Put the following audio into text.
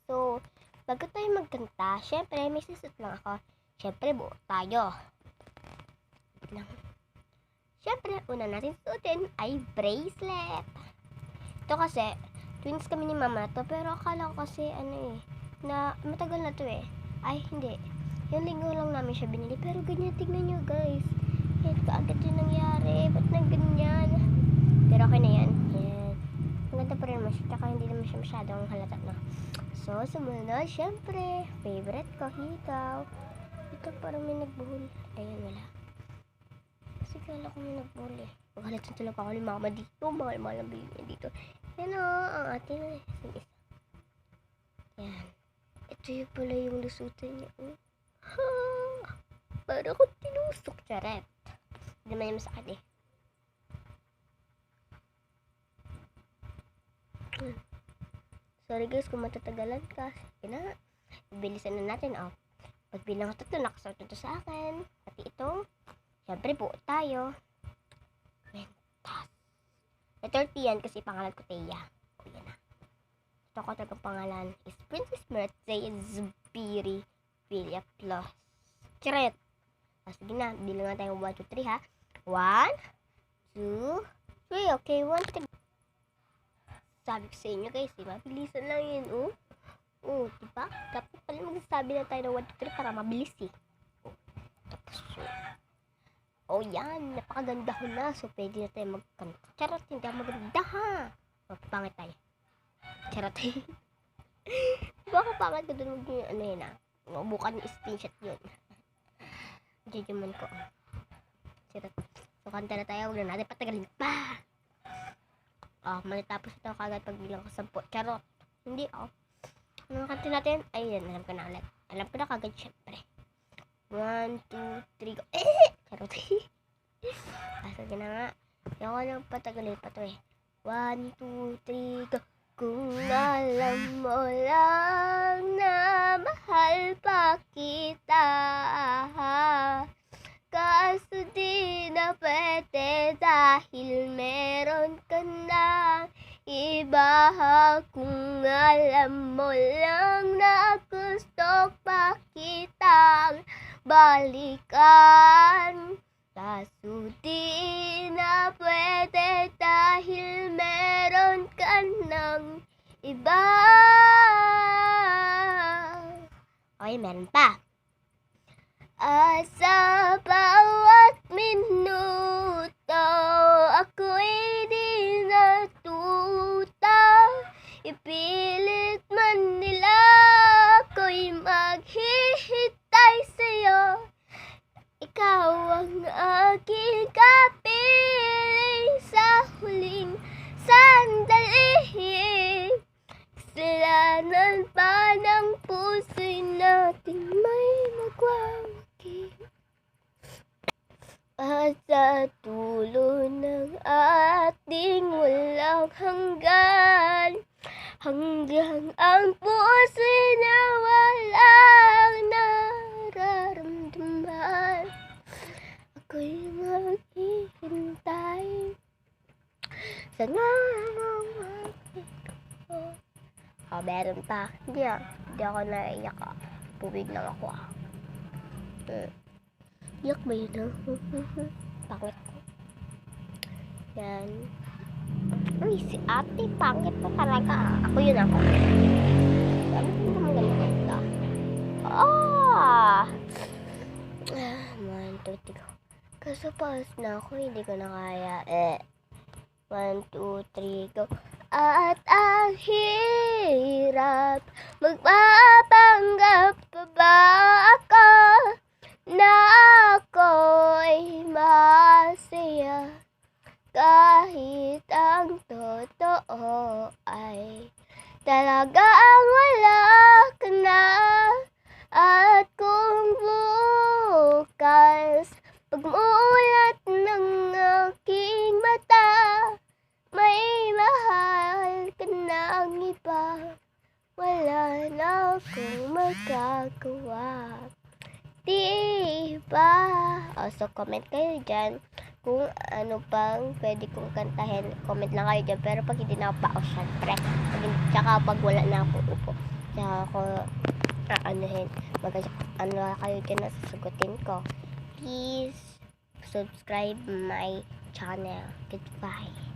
So, bago tayo magkanta, syempre may susot lang ako. Syempre buo tayo. Syempre, una natin suotin ay bracelet. Ito kasi, twins kami ni mama to, pero akala ko kasi na matagal na to eh. Ay, hindi. Yung linggo lang namin siya binili, pero ganyan, tignan nyo guys. Yan, kaagad yung nangyari. Ba't na ganyan? Pero okay na yan. Yan. Ang ganda pa rin naman siya, tsaka hindi naman siya masyadong halata na. So, sumunod, syempre, favorite ko, hikaw. Ito parang may nagbuhol. Ayan, wala. Kasi kala ko may nagbuhol eh. Maghalatan talaga ako ni mama dito. Mahal-mahal ang bilhin niya dito. Yan o, ang ating isa. Yan. Ito yung pala yung lusutan niya. Ha! Para ko tinusok, charet. Hindi naman yung masakit eh. Sorry guys kung matatagalan ka. Sige na. Bilisan na natin. Oh. Pagbilang ko ito, nakasort ito sa akin. Pati ito. Siyempre buo tayo. Mentas. May 30 yan kasi pangalan ko Teya. O yan na. Ito ko talagang pangalan is Princess Mertzey Zubiri Villa Plus. Chiret. Sige na. Bilang na tayo 1, 2, 3 ha. 1, 2, 3. Okay, 1, 3. Sabi ko sa inyo guys, mabilisan lang yun, oh. Oh, diba? Dapat pala magsasabi na tayo ng 1, 2, 3 para mabilis eh. Oh, tapos, oh yan, napakaganda ko na. So, pwede na tayo magkanta. Charot, hindi ako maganda ha. Mapapangit tayo. Charot. Baka pangit ko dun yun ah. Bukan yung screenshot yun. Jajaman ko. Charot. So, kanta na tayo. Huwag na natin patagalin pa. Matatapos ito kagad pagbilang ko 10. Charot. Hindi, Ano kanta natin? Ayun, alam ko na ulit. Alam ko na kagad, syempre. 1, 2, 3, go. Charot. Sige na nga. Yung ko lang patagalin pa to eh. 1, 2, 3, go. Kung alam mo lang na mahal pa kita, kaso di na pwede dahil meron ka na iba. Kung alam mo lang na gusto pa kitang balikan, kaso di na pwede dahil meron ka ng iba. Okay, meron pa. Sa bawat minuto ako'y di natuta. Ipilit man nila ako'y maghihintay sa'yo. Ikaw ang aking kapiling sa huling sandali. Kasalanan pa ng puso'y natin may nagwawagi. At sa tulo ng ating walang hanggan, hanggang ang puso'y na walang nararamdaman, ako'y maghihintay sa nangangawin ko. Meron pa. Hindi ako naiyak Puwig lang ako Iyak ba yun Pangit ko. Yan. Uy, si ate, pangit ko talaga. Ako yun ako. Ano ko naman ganito? 1, 2, 3, go. Kaso paus na ako, hindi ko na kaya. 1, 2, 3, go. At ang hirap, magpapanggap pa ba ako na ako'y masaya, kahit ang totoo ay talagang wala ka na. At kung bukas pagmulat ng aking mata, may mahal ka ng iba, wala na akong magagawa. Diba? So comment kayo dyan kung ano pang pwede kong kantahin. Comment lang kayo dyan. Pero pag hindi na ako pa, syempre. Tsaka pag wala na ako upo, tsaka ako aanuhin. Ano kayo dyan na sasagutin ko. Please subscribe my channel. Goodbye.